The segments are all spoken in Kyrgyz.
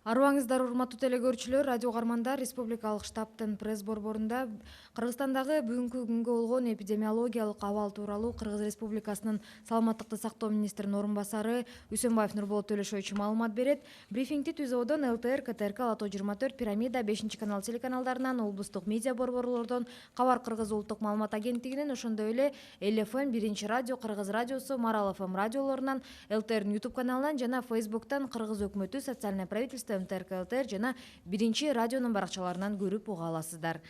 Арыбаңыздар, урматтуу телекөрүүчүлөр, радио кармандар, республикалык штабтын пресс борборунда Кыргызстандагы бүгүнкү күнгө болгон эпидемиологиялык абал тууралуу Кыргыз Республикасынын саламаттыкты сактоо министринин орун басары Үсөнбаев Нурболот Төлөшович маалымат берет. Брифингди ТүЗОдон, ЛТР, КТРК, Лото 24, Пирамида, 5 канал телеканалдарынан, облустук медиа борборлордон, Кабар Кыргыз улуттук маалымат агенттигинен, ошондой эле ЛФМ, Биринчи радио, Кыргыз радиосу, Марал ФМ радиолорунан, ЛТРдин YouTube каналынан жана Фейсбуктан Кыргыз өкмөтү, социальное правительство, МТРК, ЛТР жана Биринчи радионун баракчаларынан көрүп уга аласыздар.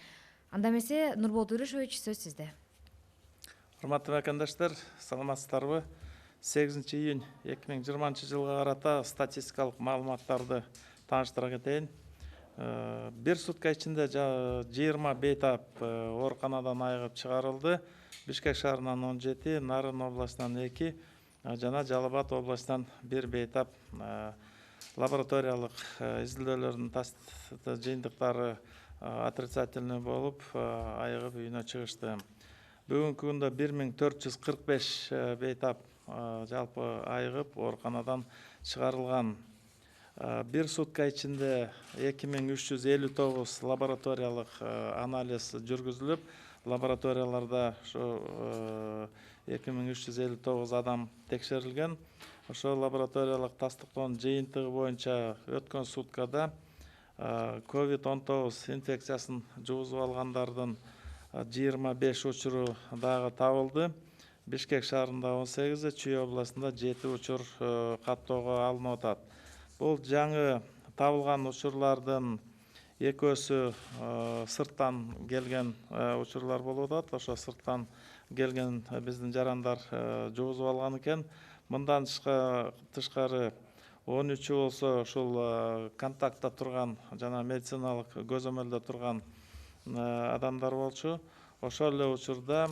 Анда эмесе, Нурболот Төлөшович, сөз сизде. Урматтуу мекендаштар, саламатсыздарбы? 8 июнь 2020 жылга карата статистикалык маалыматтарды тааныштыра кетейин. Бир сутка ичинде 20 бейтап ооруканадан айыгып чыгарылды. Бишкек шаарынан 17, Нарын областынан 2 жана Жалал-Абад областынан 1 бейтап лабораториялык изилдөөлөрдүн жыйынтыктары отрицательный болуп, айыгып үйүнө чыгышты. Бүгүнкү күндө 1445 бейтап жалпы айыгып ооруканадан чыгарылган. Бир сутка ичинде 2359 лабораториялык анализ жүргүзүлүп, лабораторияларда ошо 2359 адам текшерилген. Ошол лабораториялык тастыктоонун жыйынтыгы боюнча өткөн суткада COVID-19 инфекциясын жугузуп алгандардын 25 учуру дагы табылды. Бишкек шаарында 18, Чүй областында 7 учур каттоого алынып атат. Бул жаңы табылган учурлардын экөөсү сырттан келген учурлар болуп атат. Ошо сырттан келген биздин жарандар жугузуп алган экен. Мындан тышкары 13 болсо ушул контактта турган жана медициналык көзөмөлдө турган адамдар болчу. Ошол эле учурда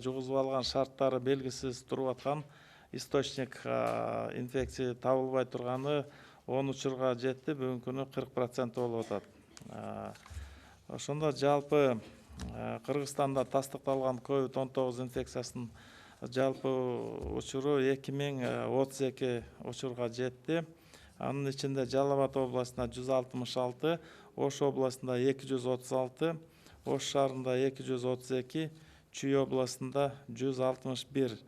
жугузуп алган шарттары белгисиз туруп аткан источник инфекция табылбай турганы 10 учурга жетти. Бүгүнкү күнү 40% болуп атат. Ошондо жалпы Кыргызстанда тастыкталган COVID-19 инфекциясынын жалпы учуру 2032 учурга жетти. Анын ичинде Жалал-Абад областында 166, Ош областында 236, Ош шаарында 232, Чүй областында 161,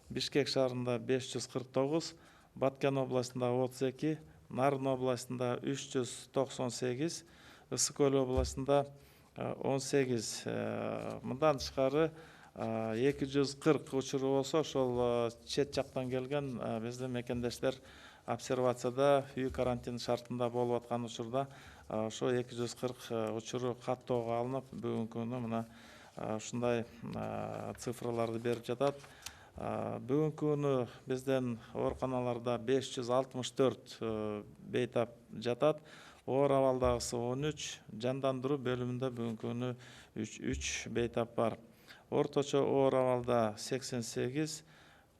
Бишкек шаарында 549, Баткен областында 32, Нарын областында 398, Ысык Көл областында 18. Мындан тышкары 240 учуру болсо, ошол чет жактан келген биздин мекендештер обсервацияда үй карантин шартында болуп аткан учурда ошо 240 учуру каттоого алынып, бүгүнкү күнү мына ушундай цифрларды берип жатат. Бүгүнкү күнү биздин ооруканаларда 564 бейтап жатат. Оор абалдагысы 13, жандандыруу бөлүмүндө бүгүнкү күнү 3 бейтап бар. Орточо оор абалда 88,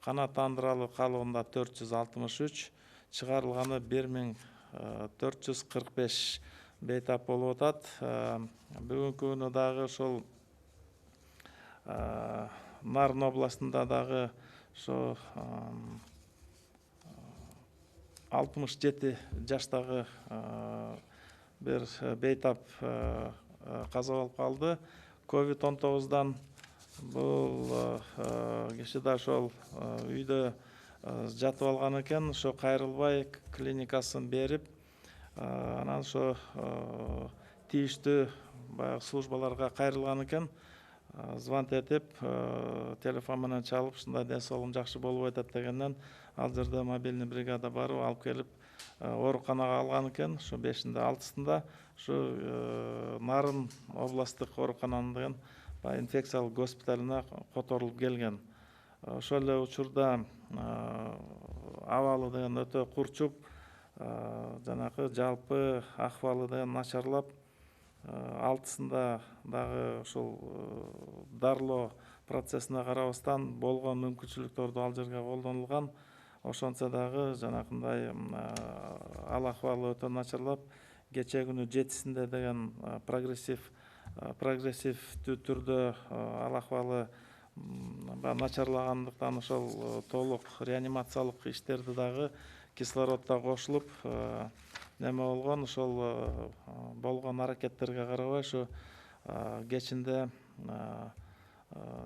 канааттандыралуу калыбында 463, чыгарылганы 1445 бейтап болуп атат. Бүгүнкү күнү дагы ошол Нарын областында дагы ошо 67 жаштагы бир бейтап каза болуп калды. COVID-19-дан бул киши да ошол үйдө жатып алган экен. Ошо кайрылбай клиникасын берип, анан ошо тийиштүү баягы службаларга кайрылган экен. Звонок этип, телефон менен чалып, ушундай ден соолугум жакшы болуп атат дегенден, ал жерде мобильный бригада барып алып келип ооруканага алган экен. Ошо 5-inde 6-сында ушу Нарын областтык оорукананын инфекциялык госпиталына которулуп келген. Ошол эле учурда абалы деген өтө курчуп, жанагы жалпы акыбалы деген начарлап, 6-сында дагы ушул дарылоо процессине карабастан болгон мүмкүнчүлүктөрдү ал жерге колдонулган. Ошончо дагы жанакындай ал акыбалы өтө начарлап, кечээ күнү 7-синде деген прогрессивдүү түрдө ал акыбалы начарлагандыктан ошол толук реанимациялык иштерди дагы кислороддо кошулуп неме болгон, ошол болгон аракеттерге карабай ушу кечинде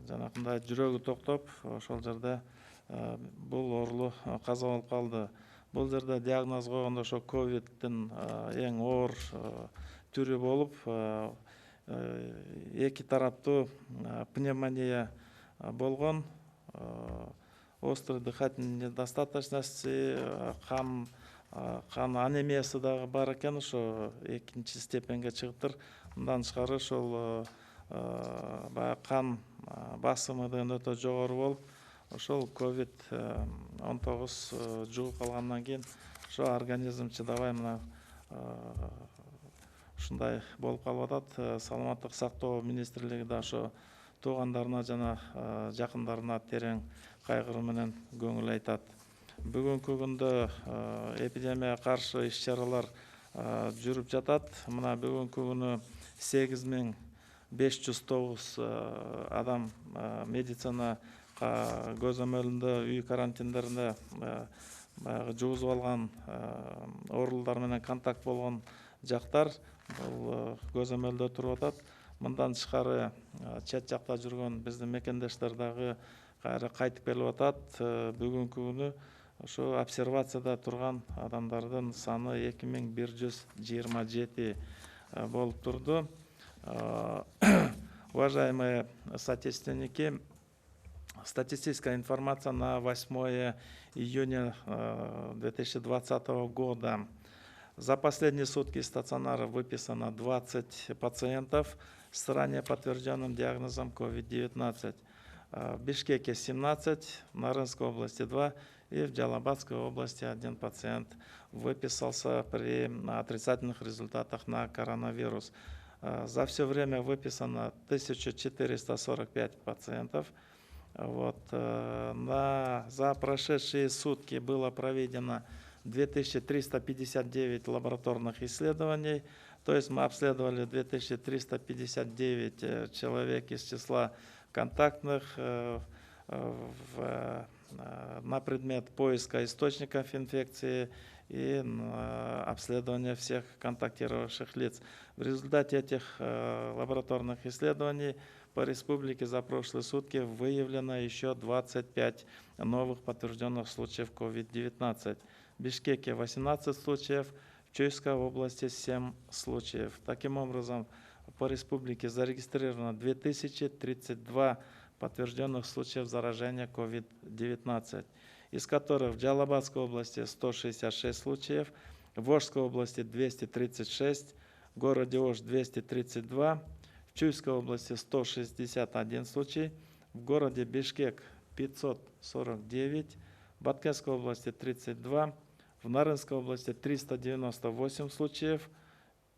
жанакындай жүрөгү токтоп ошол жерде бул оорулуу каза болуп калды. Бул жерде диагноз койгондо ошо ковидтин эң оор түрү болуп, эки тараптуу пневмония болгон, острый дыхательный недостаточности, кан анемиясы дагы бар экен, ошо экинчи степенге чыгыптыр. Мындан тышкары ошол баягы кан басымы деген өтө жогору болуп, ошол COVID-19 жугуп калгандан кийин ошо организм чыдабай мына ушундай болуп калып атат. Саламаттык сактоо министрлиги да ошо туугандарына жана жакындарына терең кайгыруу менен көңүл айтат. Бүгүнкү күндө эпидемияга каршы иш чаралар жүрүп жатат. Мына бүгүнкү күнү 8509 адам медицина көзөмөлүндө үй карантиндеринде баягы жугузуп алган оорулар менен контакт болгон жактар бул көзөмөлдө туруп атат. Мындан тышкары чет жакта жүргөн биздин мекендештер дагы кайра кайтып келип атат. Бүгүнкү күнү ошо обсервацияда турган адамдардын саны 2127 болуп турду. Уважаемые соотечественники, статистическая информация на 8 июня 2020 года. За последние сутки из стационара выписано 20 пациентов с ранее подтвержденным диагнозом COVID-19. В Бишкеке 17, в Нарынской области 2 и в Джалабадской области 1 пациент выписался при отрицательных результатах на коронавирус. За все время выписано 1445 пациентов. За прошедшие сутки было проведено 2359 лабораторных исследований, то есть мы обследовали 2359 человек из числа контактных на предмет поиска источников инфекции и обследования всех контактировавших лиц. В результате этих лабораторных исследований по республике за прошлые сутки выявлено еще 25 новых подтвержденных случаев COVID-19. В Бишкеке 18 случаев, в Чуйской области 7 случаев. Таким образом, по республике зарегистрировано 2032 подтвержденных случаев заражения COVID-19, из которых в Джалабадской области 166 случаев, в Ошской области 236, в городе Ош 232, в Чуйской области 161 случай, в городе Бишкек 549, в Баткенской области 32, в Нарынской области 398 случаев,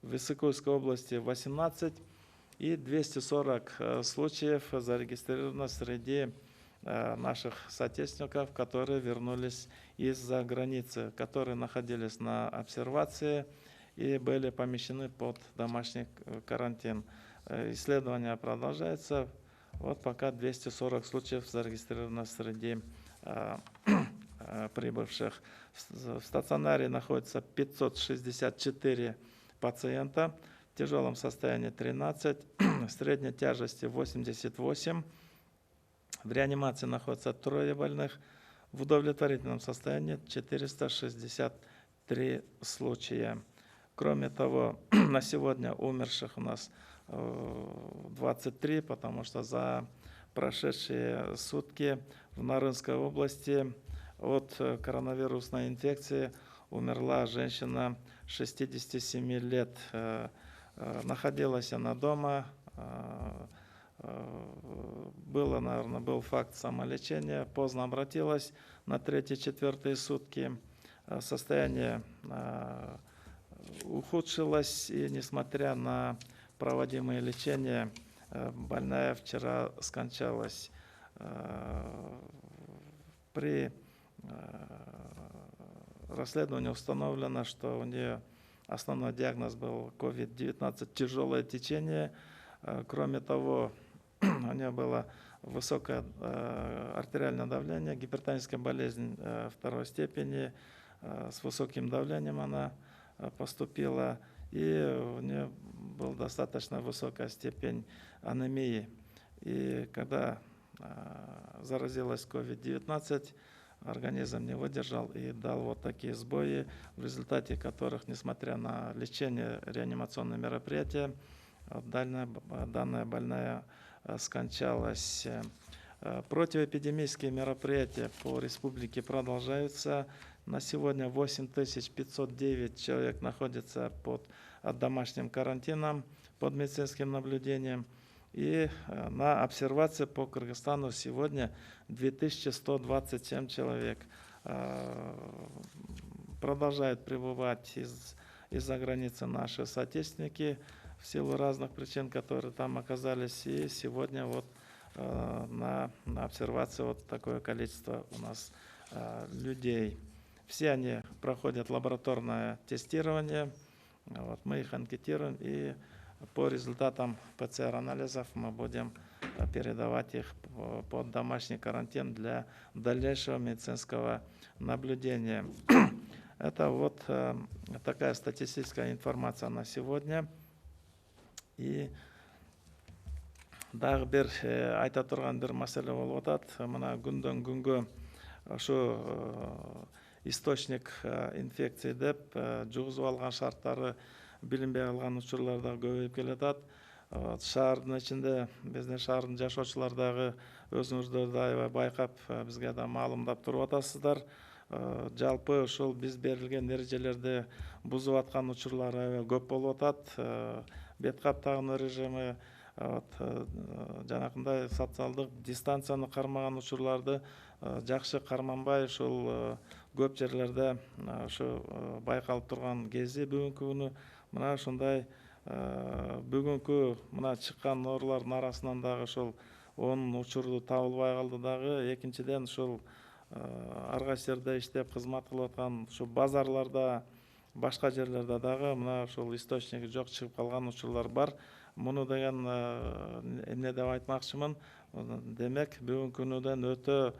в Иссыкульской области 18 и 240 случаев зарегистрировано среди наших соотечественников, которые вернулись из-за границы, которые находились на обсервации и были помещены под домашний карантин. Исследование продолжается. Пока 240 случаев зарегистрировано среди прибывших. В стационаре находится 564 пациента, в тяжелом состоянии 13, в средней тяжести 88. В реанимации находится 3 больных, в удовлетворительном состоянии 463 случая. Кроме того, на сегодня умерших у нас 23, потому что за прошедшие сутки в Нарынской области от коронавирусной инфекции умерла женщина 67 лет. Находилась она дома. Был факт самолечения, поздно обратилась на 3-4 сутки. Состояние ухудшилось, и несмотря на проводимое лечение, больная вчера скончалась. При расследовании установлено, что у нее основной диагноз был COVID-19, тяжелое течение. Кроме того, у нее было высокое артериальное давление, гипертоническая болезнь 2 степени, с высоким давлением она поступила, и у нее была достаточно высокая степень анемии. И когда заразилась COVID-19, организм не выдержал и дал вот такие сбои, в результате которых, несмотря на лечение, реанимационные мероприятия, данная больная скончалась. Противоэпидемические мероприятия по республике продолжаются. На сегодня 8509 человек находятся под домашним карантином, под медицинским наблюдением. И на обсервации по Кыргызстану сегодня 2127 человек. Продолжают прибывать из-за границы наши соотечественники в силу разных причин, которые там оказались. И сегодня вот на обсервации вот такое количество у нас людей. Все они проходят лабораторное тестирование. Вот, мы их анкетируем, и по результатам ПЦР-анализов мы будем передавать их под домашний карантин для дальнейшего медицинского наблюдения. Это вот такая статистическая информация на сегодня. И дагы бир айта турган бир маселе болуп атат. Мына күндөн күнгө ошо источник инфекции деп жугузуп алган шарттары билинбей калган учурлар да көбөйүп келатат. Шаардын ичинде биздин шаардын жашоочулар дагы өзүңүздөр да аябай байкап бизге да маалымдап туруп атасыздар. Жалпы ушул биз берилген эрежелерди бузуп аткан учурлар аябай көп болуп атат. Бет каптаган режими, жанакындай социалдык дистанцияны кармаган учурларды жакшы карманбай, ушул көп жерлерде ушу байкалып турган кези бүгүнкү күнү. Мына ушундай бүгүнкү мына чыккан оорулардын арасынан дагы ушул 10 учуру табылбай калды дагы. Экинчиден ушул ар кайсы жерде иштеп кызмат кылып аткан ушу базарларда, башка жерлерде дагы мына ушул источниги жок чыгып калган учурлар бар. Муну деген эмне деп айтмакчымын? Демек, бүгүнкү күнүдөн өтө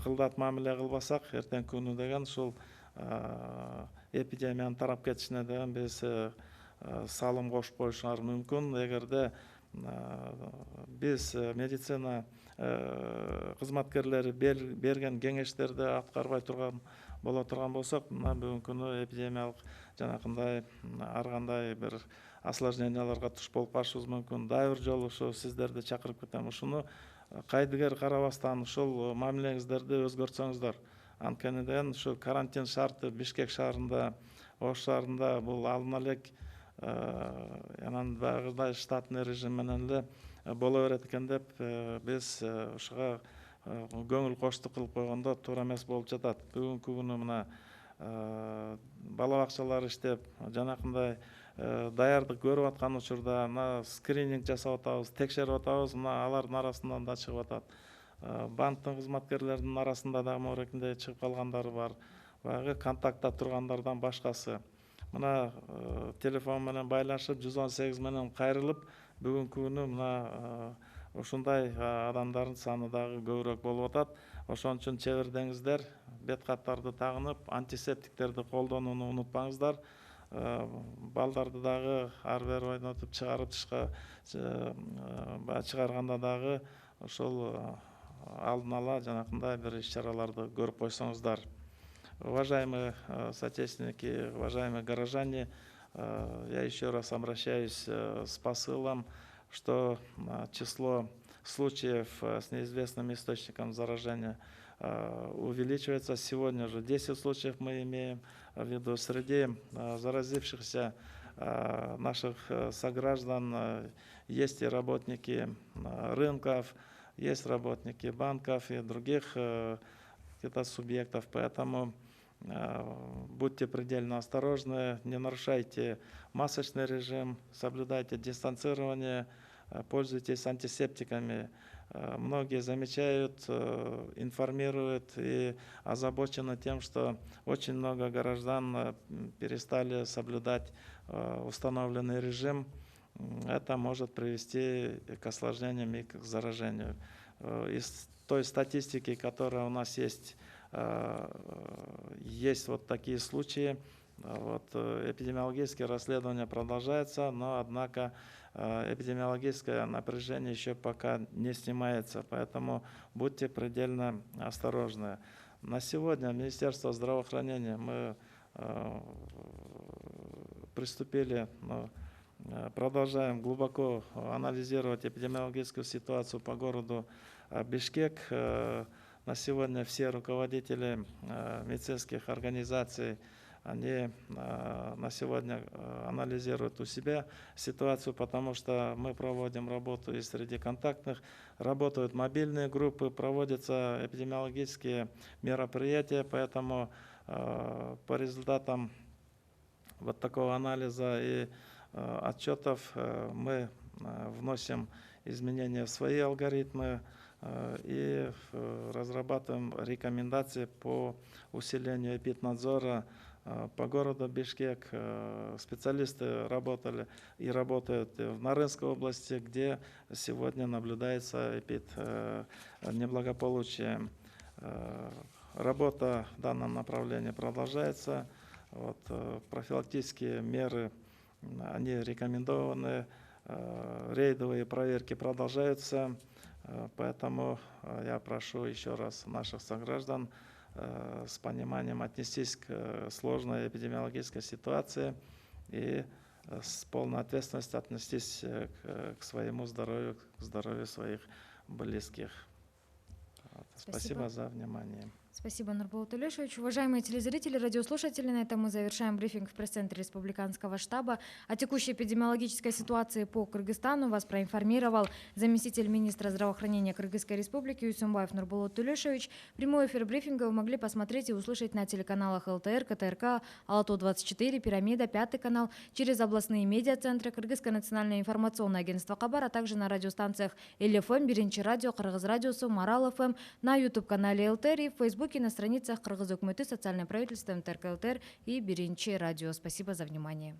кылдат мамиле кылбасак, эртеңки күнү деген ушул эпидемиянын тарап кетишине деген биз салым кошуп коюшуңар мүмкүн. Эгерде биз медицина кызматкерлери берген кеңештерди аткарбай турган боло турган болсок, мына бүгүнкү күнү эпидемиялык жанакындай ар кандай бир осложненияларга туш болуп калышыбыз мүмкүн. Дагы бир жолу ушу сиздерди чакырып кетем. Ушуну кайдыгер карабастан ушул мамилеңиздерди өзгөртсөңүздөр. Анткени деген ушу карантин шарты Бишкек шаарында, Ош шаарында бул алына элек анан баягыдай штатный режим менен эле боло берет экен деп биз ушуга көңүл коштук кылып койгондо туура эмес болуп жатат. Бүгүнкү күнү мына бала бакчалар иштеп, жанакындай даярдык көрүп аткан учурда мына скрининг жасап атабыз, текшерип атабыз, мына алардын арасынан да чыгып атат. Банктын кызматкерлеринин арасында да морекинде чыгып калгандары бар. Баягы контактта тургандардан башкасы. Мына телефон менен байланышып 118 менен кайрылып, бүгүнкү күнү мына ушундай адамдардын саны дагы көбүрөөк болуп атат. Ошон үчүн чебердеңиздер, бет каптарды тагынып, антисептиктерди колдонууну унутпаңыздар. Балдарды дагы ар бери ойнотуп чыгарып тышка чыгарганда дагы ошол алдын ала жанакындай бир иш-чараларды көрүп койсоңуздар. Уважаемые соотечественники, уважаемые горожане, я еще раз обращаюсь с посылом, что число случаев с неизвестным источником заражения увеличивается. Сегодня уже 10 случаев мы имеем в виду. Среди заразившихся наших сограждан есть и работники рынков, есть работники банков и других каких-то субъектов. Поэтому будьте предельно осторожны, не нарушайте масочный режим, соблюдайте дистанцирование, пользуйтесь антисептиками. Многие замечают, информируют и озабочены тем, что очень много граждан перестали соблюдать установленный режим. Это может привести к осложнениям и к заражению. Из той статистики, которая у нас есть вот такие случаи. Вот, эпидемиологические расследования продолжаются, но, однако, эпидемиологическое напряжение еще пока не снимается, поэтому будьте предельно осторожны. На сегодня Министерство здравоохранения мы приступили, продолжаем глубоко анализировать эпидемиологическую ситуацию по городу Бишкек. На сегодня все руководители медицинских организаций, они на сегодня анализируют у себя ситуацию, потому что мы проводим работу и среди контактных, работают мобильные группы, проводятся эпидемиологические мероприятия, поэтому по результатам вот такого анализа и отчетов мы вносим изменения в свои алгоритмы и разрабатываем рекомендации по усилению эпиднадзора по городу Бишкек. Специалисты работали и работают в Нарынской области, где сегодня наблюдается неблагополучие. Работа в данном направлении продолжается. Вот, профилактические меры, они рекомендованы, рейдовые проверки продолжаются, поэтому я прошу еще раз наших сограждан с пониманием отнестись к сложной эпидемиологической ситуации и с полной ответственностью отнестись к своему здоровью, к здоровью своих близких. Спасибо за внимание. Спасибо, Нурболот Улешевич. Уважаемые телезрители, радиослушатели, на этом мы завершаем брифинг в пресс-центре Республиканского штаба. О текущей эпидемиологической ситуации по Кыргызстану вас проинформировал заместитель министра здравоохранения Кыргызской Республики Юсумбаев Нурболот Улешевич. Прямой эфир брифинга вы могли посмотреть и услышать на телеканалах ЛТР, КТРК, Алту-24, Пирамида, 5 канал, через областные медиацентры, Кыргызское национальное информационное агентство Кабар, а также на радиостанциях ЛФМ, Биринчи радио, Кыргыз радиосу, Марал ФМ, на YouTube-канале ЛТР и в Фейсбуке на страницах Кыргыз Өкмөтү, социальное правительство, МТРК ЛТР и Биринчи радио. Спасибо за внимание.